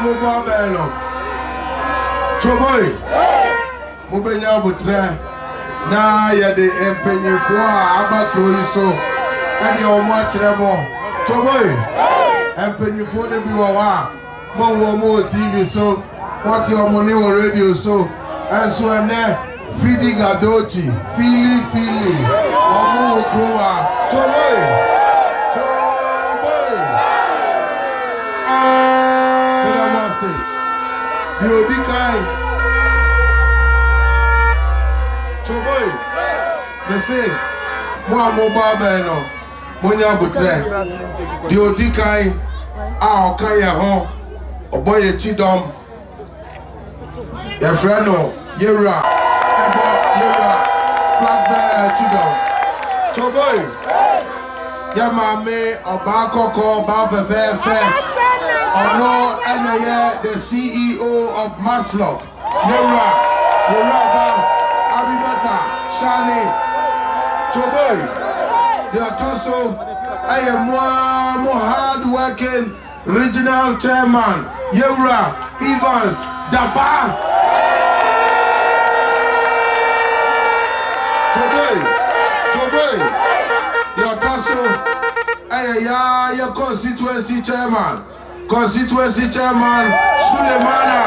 mobile bello. Choboy. Mubenya butre. Na ya de empenye fwa abakro so. And your watch remo. Choboy. Empenye fwa de biwa. More TV so. What your money or radio so. And so and there. Fidi Gadochi. Fili. Omo Okrowa. Choboy. The Odikai Choboy, they say, Moa mobile bello, Monia Butre, the Odikai, our Kaya home, or boy a chidom, your friend, Yera, flag bearer chidom. Choboy, Yamame, or Bakoko, Bafefe. Or no, the CEO of Maslow, Yura, Abibata, Shani, Choboy, the Atoso, I am more hard-working regional chairman, Yura, Evans, Dapa. Choboy, the Atoso, I am your constituency chairman. Constituency Chairman Sulemana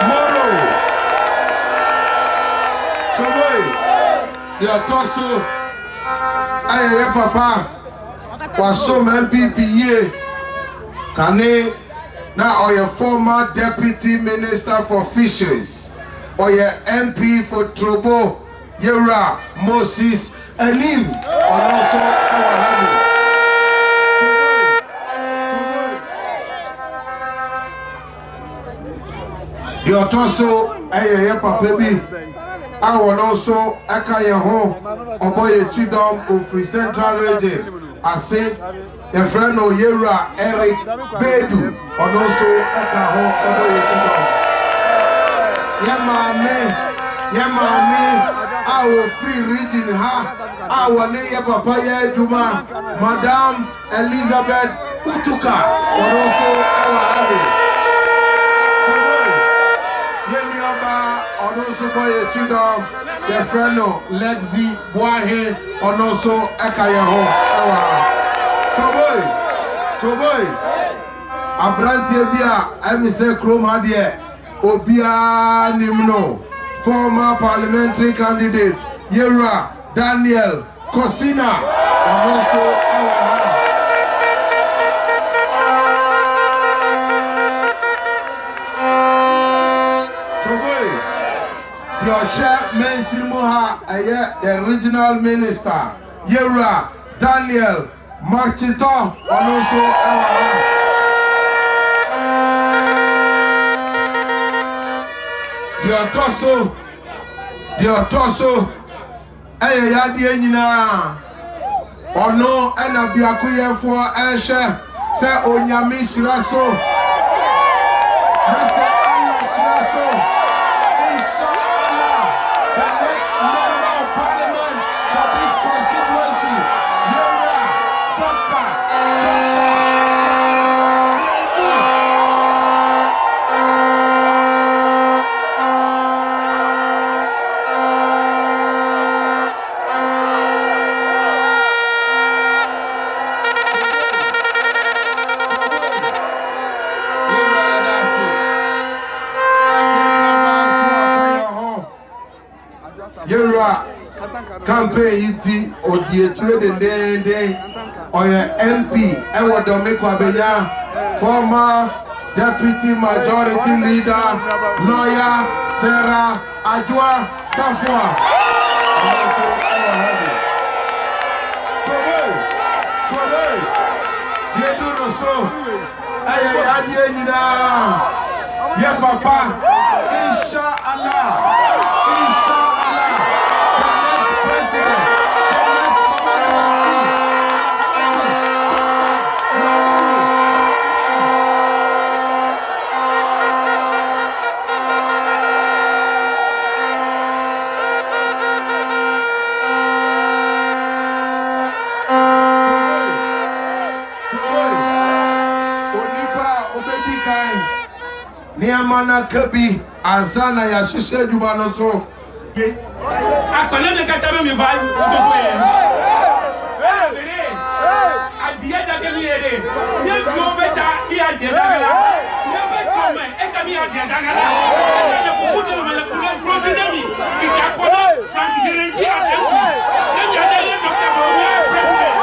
Moro. Choboy, the Atoso, Aye Papa, was some NPP ye. Kane, now or your former Deputy Minister for Fisheries, or your MP for Trobo, Yera, Moses, and him, or also our level. The Otoso, Aye Papa B. I will also Akaya home, Oboye Chidom of Free Central Region. I said, a friend of Yera, Eric Bedu, and also Aka home, Oboye Chidom. Yamame, our free region, ha, our name, Papa Yeduma, Madame Elizabeth Utuka, and also our Abby. Also boy chidom the friend no Lexi Boahe and also Akayaho Choboy Abrantie bia I say Chrome hadie Obia Nimno former parliamentary candidate Yera Daniel Cosina and also your chef Mensimuha, the regional minister, Yera, Daniel, Machito, and also the Otoso, Yadi Nina, or no, and a Biakoye for Asha, say Onyami Shiraso, that's Allah Shiraso. Campaign iti odietire de or your MP Ewo Domiko Abenya, former Deputy Majority Leader, Lawyer Sarah Adwa Safwa. Choboy, you do no so. Yeah, Papa, Inshallah. Niamana Kabi, Ansana Yashisha Jumanoso. I cannot get them in value. At the end of the day, you know better. He had the never come and come here at the Dagala. And then you put them on the Protonemi. He got from Yirenkyi as MP. Then you are the Dr. Bawumia president.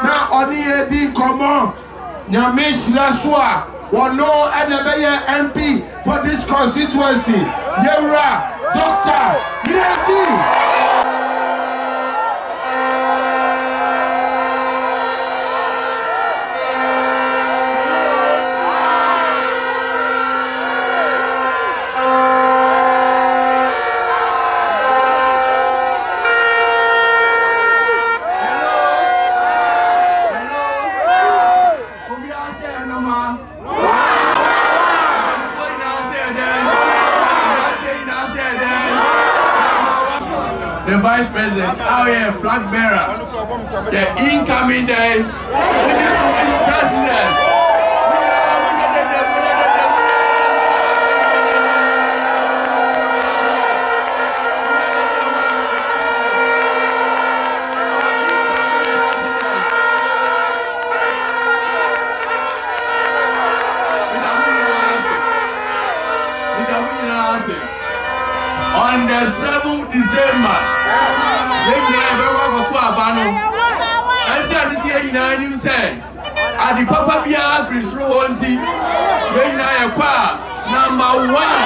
Na oni edi komo nyame shira so a wono enebeye MP for this constituency Yewura Dr.Yirenkyi. The Vice President, out here, flag bearer, the incoming day, the President. On the 7th December, I said this year in a say, at the Papa Bia free through one tea, number one,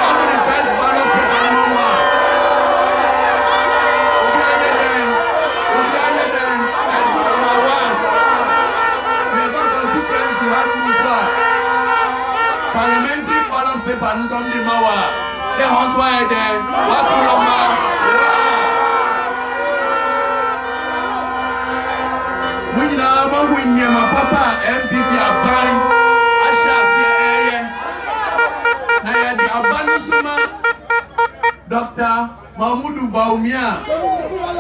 on the first ballot paper number one. Parliamentary ballot paper and something more. The house wire there, what to number. When my papa NPP aban Asha na the abanusuma Dr.Bawumia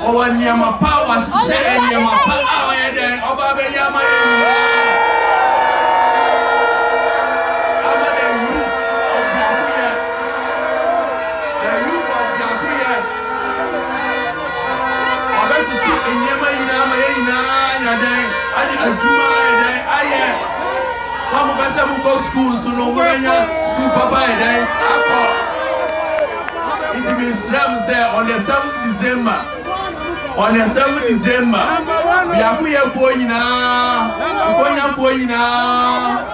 or Niama power share Niama power there Oba Yama school, so no school papa it means there on the 7th December. On the 7th December, Biakoye for you now, for you now,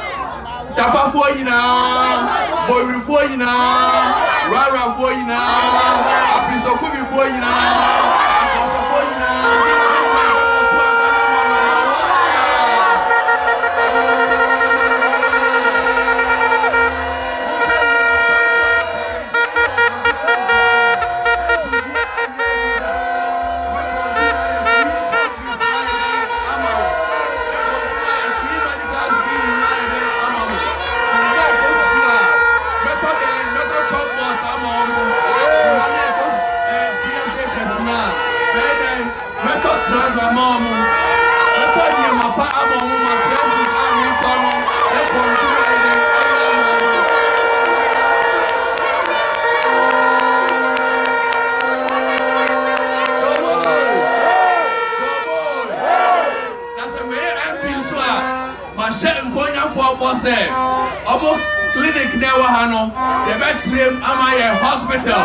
Tapa for you now, Boy for you now, Rara for you now, Apisokubi for you now, Apostle for you now. Almost clinic never hano, the bedroom am I a hospital.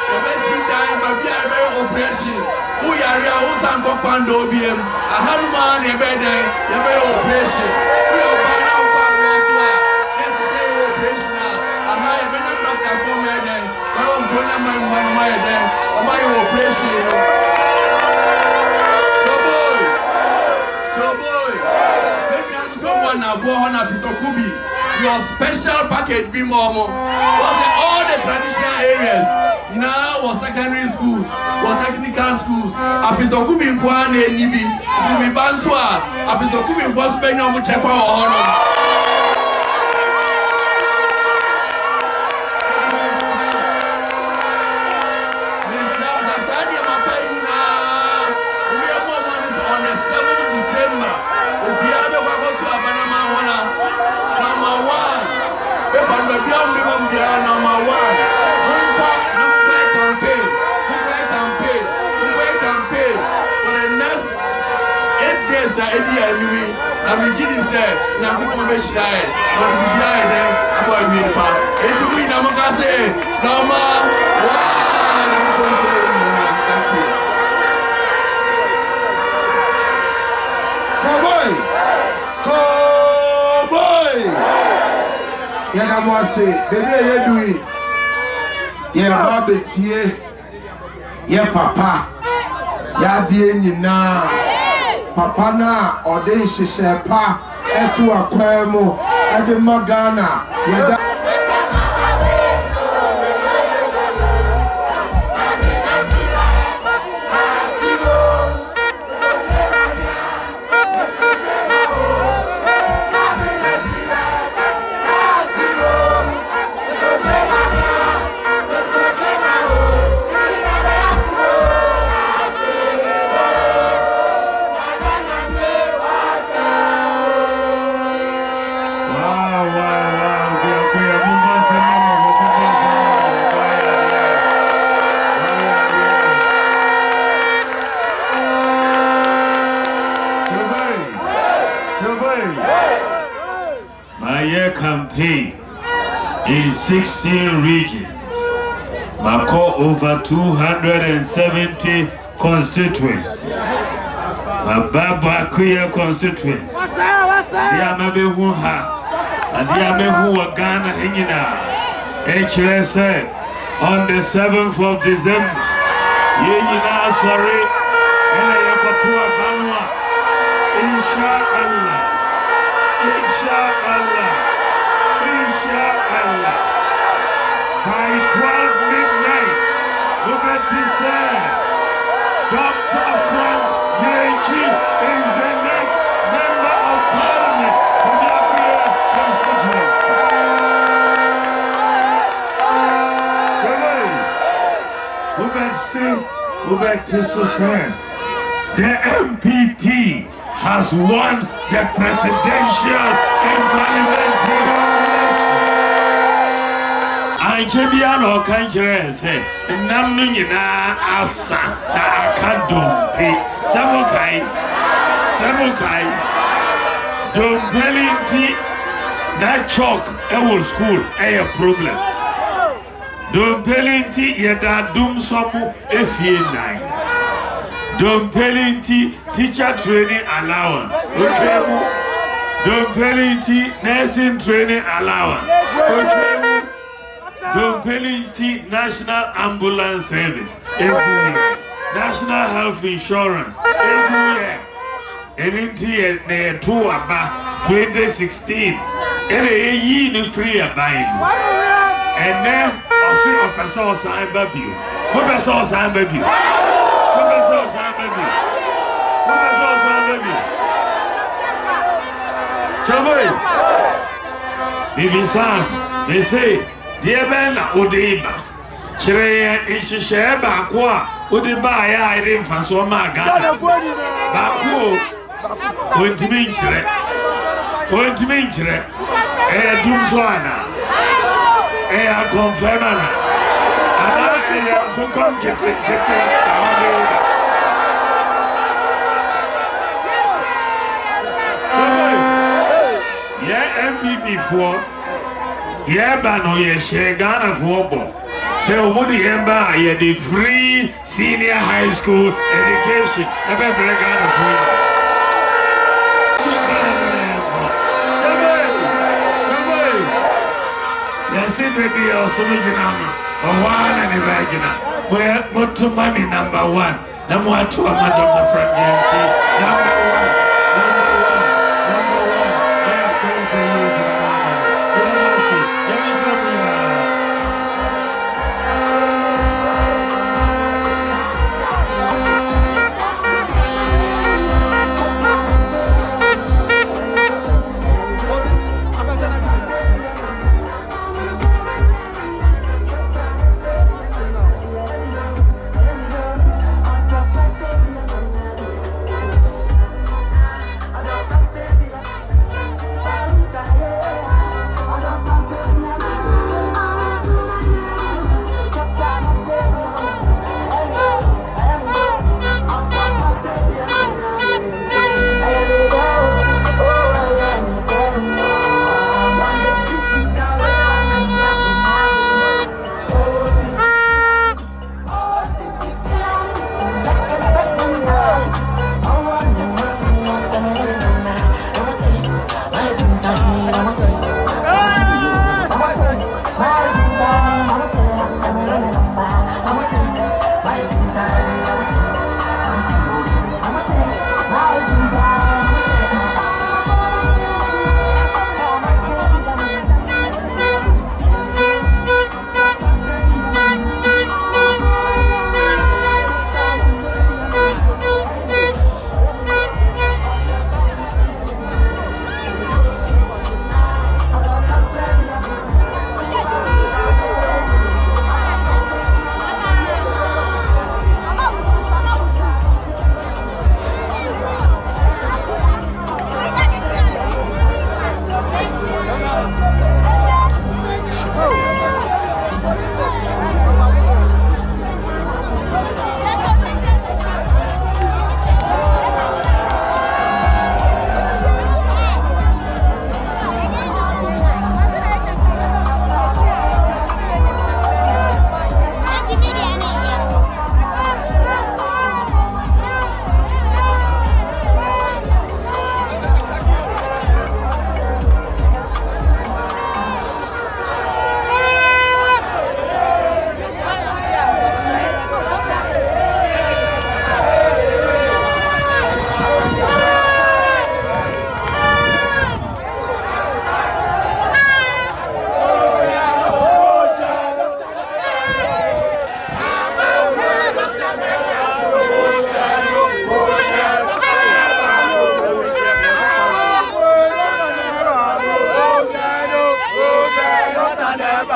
The best time but be a operation. Who are you? Who's on Pando BM? A handman, a bed, a operation. We are by now, let's say operation now. I have been a doctor for me then. I won't go to my then. My operation. Go boy. Maybe I'm na for hona Bisokubi. Your special package be more. Was all the traditional areas. You know, was secondary schools, was technical schools. Bisokubi kwa ne nibi. To be banswa. Bisokubi was spending on chefa or honor. I'm beginning to say, now I'm going to be shy. I'm going to be blind. I'm going to be blind. It's a win. I'm going to say, no more. Wow. I'm going to say, thank you. Toboy. Toboy. Yeah, I'm going to say, baby, you do it. Yeah, baby, yeah, papa. Yeah, dear, you know. Papa na ode nhyehyɛ pa etu akwan mu ede magana yeda campaign in 16 regions, Mako over 270 constituencies. Biakoye constituency. Diamebehu and Diamehu Ghana Hingina. HSA on the 7th of December. Yingina sorry, Elayakotua Banwa. Inshallah. Inshallah. By 12 midnight, look at this. Dr.Yirenkyi is the next member of parliament for the Biakoye constituency. The NPP has won the presidential and parliamentary election. Anchebiano Kanjere said, Namnina Asa, Akadompe, Samukai, Dompelinti, that chalk, school, a problem. Dompelinti, Yada Dum Somu, F9. Dompelinti, teacher training allowance. Dompelinti, nursing training allowance. Dompelinti, national ambulance service. National health insurance. And in 2016, and a year free a bind. And then, I'll see a person sign baby. Who person sign baby? Chaboy, Bibisa, they say, dear Ben, Udeba, Chire, Isheba, Qua, Udeba, I didn't fancy my God. Baku, went to meet you, Dumswana, Confirmana, and I am get NPP for Yabano Ghana for so what the Emba the free senior high school education Ghana for yes, baby, also one and imagine where what to money number one. Number one to Dr. Yirenkyi. Number one.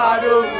Bado.